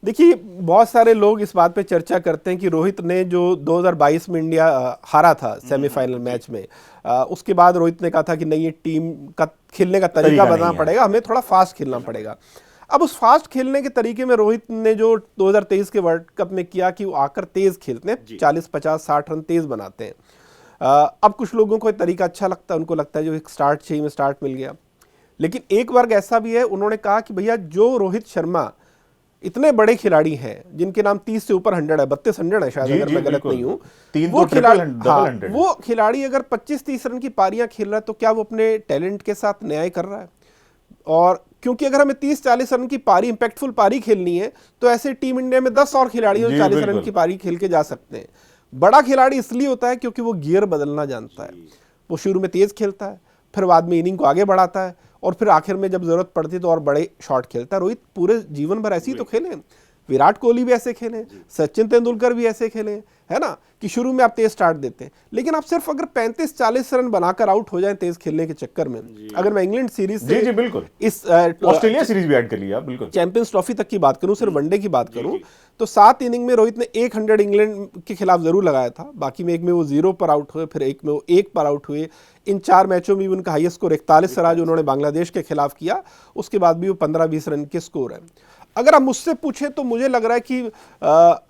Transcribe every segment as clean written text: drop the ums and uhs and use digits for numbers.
देखिए, बहुत सारे लोग इस बात पे चर्चा करते हैं कि रोहित ने जो 2022 में इंडिया हारा था सेमीफाइनल मैच में, उसके बाद रोहित ने कहा था कि नहीं, ये टीम का खेलने का तरीका बदलना पड़ेगा, हमें थोड़ा फास्ट खेलना पड़ेगा। अब उस फास्ट खेलने के तरीके में रोहित ने जो 2023 के वर्ल्ड कप में किया कि वो आकर तेज खेलते हैं, 40, 50, 60 रन तेज बनाते हैं। अब कुछ लोगों को ये तरीका अच्छा लगता है, उनको लगता है जो एक स्टार्ट चाहिए में स्टार्ट मिल गया। लेकिन एक वर्ग ऐसा भी है, उन्होंने कहा कि भैया जो रोहित शर्मा इतने बड़े खिलाड़ी हैं जिनके नाम 30 से ऊपर 100 है, 32 100 है शायद, अगर मैं गलत नहीं हूं, वो खिलाड़ी अगर 25-30 रन की पारियां खेल रहा है तो क्या वो अपने टैलेंट के साथ न्याय कर रहा है? और क्योंकि अगर हमें 30-40 रन की पारी, इंपैक्टफुल पारी खेलनी है, तो ऐसे टीम इंडिया में 10 और खिलाड़ी 40 रन की पारी खेल के जा सकते हैं। बड़ा खिलाड़ी इसलिए होता है क्योंकि वो गियर बदलना जानता है। वो शुरू में तेज खेलता है, फिर बाद में इनिंग को आगे बढ़ाता है, और फिर आखिर में जब जरूरत पड़ती है तो और बड़े शॉट खेलता है। रोहित पूरे जीवन भर ऐसे ही तो खेले, विराट कोहली भी ऐसे खेले, सचिन तेंदुलकर भी ऐसे खेले, है ना, कि शुरू में आप तेज स्टार्ट देते हैं, लेकिन आप सिर्फ अगर 35-40 रन बनाकर आउट हो जाए तेज खेलने के चक्कर में। अगर मैं इंग्लैंड सीरीज से, जी बिल्कुल, इस ऑस्ट्रेलिया सीरीज भी ऐड कर लिया, बिल्कुल, चैंपियंस ट्रॉफी तक की बात करूं, सिर्फ वनडे की बात करूं, तो 7 इनिंग में रोहित ने 100 इंग्लैंड के खिलाफ जरूर लगाया था। बाकी में एक में वो 0 पर आउट हुए, फिर एक में वो 1 पर आउट हुए। इन 4 मैचों में भी उनका हाईएस्ट स्कोर 41 रहा जो उन्होंने बांग्लादेश के खिलाफ किया। उसके बाद भी वो 15-20 रन के स्कोर है। अगर आप मुझसे पूछे तो मुझे लग रहा है कि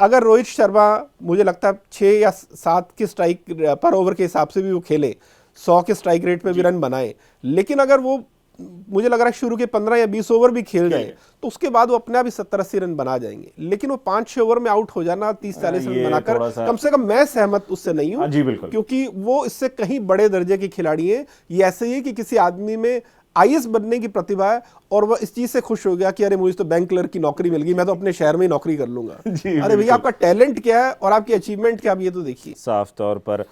अगर रोहित शर्मा, मुझे लगता है 6 या 7 के स्ट्राइक पर ओवर के हिसाब से भी वो खेले, 100 के स्ट्राइक रेट पे भी रन बनाए, लेकिन अगर वो, मुझे लग रहा है शुरू के 15 या 20 ओवर भी खेल जाए तो उसके बाद वो अपने आप ही 70-80 रन बना जाएंगे। लेकिन वो 5-6 ओवर में आउट हो जाना, 30-40 रन बनाकर, कम से कम मैं सहमत उससे नहीं हूं, क्योंकि वो इससे कहीं बड़े दर्जे के खिलाड़ी हैं। ये ऐसे ही है कि किसी आदमी में आईएएस बनने की प्रतिभा है और वह इस चीज से खुश हो गया कि अरे मुझे तो बैंक क्लर्क की नौकरी मिल गई, मैं तो अपने शहर में ही नौकरी कर लूंगा। अरे भैया, आपका टैलेंट क्या है और आपकी अचीवमेंट क्या, आप ये तो देखिए। साफ तौर पर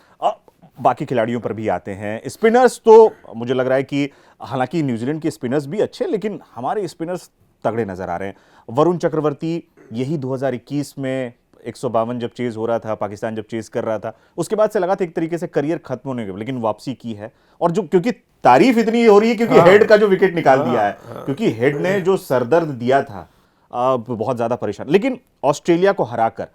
बाकी खिलाड़ियों पर भी आते हैं। स्पिनर्स तो मुझे लग रहा है कि हालांकि न्यूजीलैंड के स्पिनर्स भी अच्छे, लेकिन हमारे स्पिनर्स तगड़े नजर आ रहे हैं। वरुण चक्रवर्ती, यही 2021 में 152 जब चेज हो रहा था, पाकिस्तान जब चेज कर रहा था, उसके बाद से लगा था एक तरीके से करियर खत्म होने के, लेकिन वापसी की है। और जो, क्योंकि तारीफ इतनी हो रही है क्योंकि हेड का जो विकेट निकाल दिया है, क्योंकि हेड ने जो सरदर्द दिया था, बहुत ज्यादा परेशान। लेकिन ऑस्ट्रेलिया को हराकर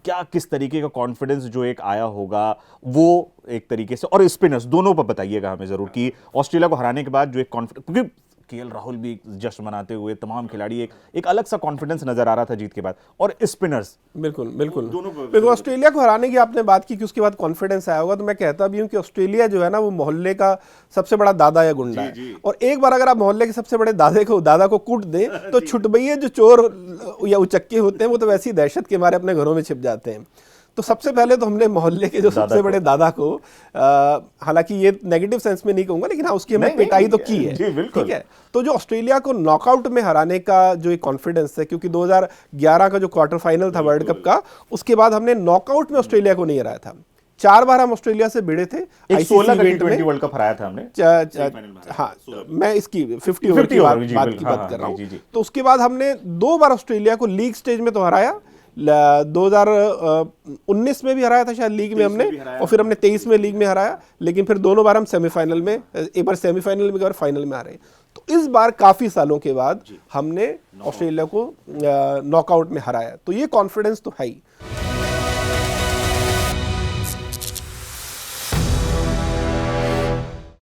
क्या, किस तरीके का कॉन्फिडेंस जो एक आया होगा वो एक तरीके से, और स्पिनर्स दोनों पर बताइएगा हमें जरूर कि ऑस्ट्रेलिया को हराने के बाद जो एक कॉन्फिडेंस, क्योंकि केएल राहुल भी जश्न मनाते हुए, तमाम खिलाड़ी, एक अलग सा कॉन्फिडेंस नजर आ रहा था जीत के बाद, और स्पिनर्स बिल्कुल ऑस्ट्रेलिया को हराने की आपने बात की कि उसके बाद कॉन्फिडेंस आया होगा, तो मैं कहता भी हूं कि ऑस्ट्रेलिया जो है ना, वो मोहल्ले का सबसे बड़ा दादा या गुंडा है। और एक बार अगर आप मोहल्ले के सबसे बड़े दादा को कूट दें तो छुटबइये जो चोर या उचक्के होते हैं वो तो वैसी दहशत के मारे अपने घरों में छिप जाते हैं। तो सबसे पहले तो हमने मोहल्ले के जो सबसे बड़े दादा को, हालांकि ये नेगेटिव सेंस में नहीं कहूंगा, लेकिन हाँ, उसकी हमने पिटाई तो की है, ठीक है। तो जो ऑस्ट्रेलिया को नॉकआउट में हराने का जो एक कॉन्फिडेंस है, क्योंकि 2011 का जो क्वार्टर फाइनल था वर्ल्ड कप का, उसके बाद हमने नॉकआउट में ऑस्ट्रेलिया को नहीं हराया था। 4 बार हम ऑस्ट्रेलिया से भिड़े थे। 16 का T20 वर्ल्ड कप हराया था हमने। हाँ, मैं इसकी 50 ओवर की बात कर रहा हूँ। तो उसके बाद हमने 2 बार ऑस्ट्रेलिया को लीग स्टेज में तो हराया, 2019 में भी हराया था शायद लीग में हमने, और फिर हमने 23 में लीग में हराया, लेकिन फिर दोनों बार हम सेमीफाइनल में, एक बार सेमीफाइनल में, एक बार फाइनल में आ रहे। तो इस बार काफी सालों के बाद हमने ऑस्ट्रेलिया को नॉकआउट में हराया, तो ये कॉन्फिडेंस तो है ही।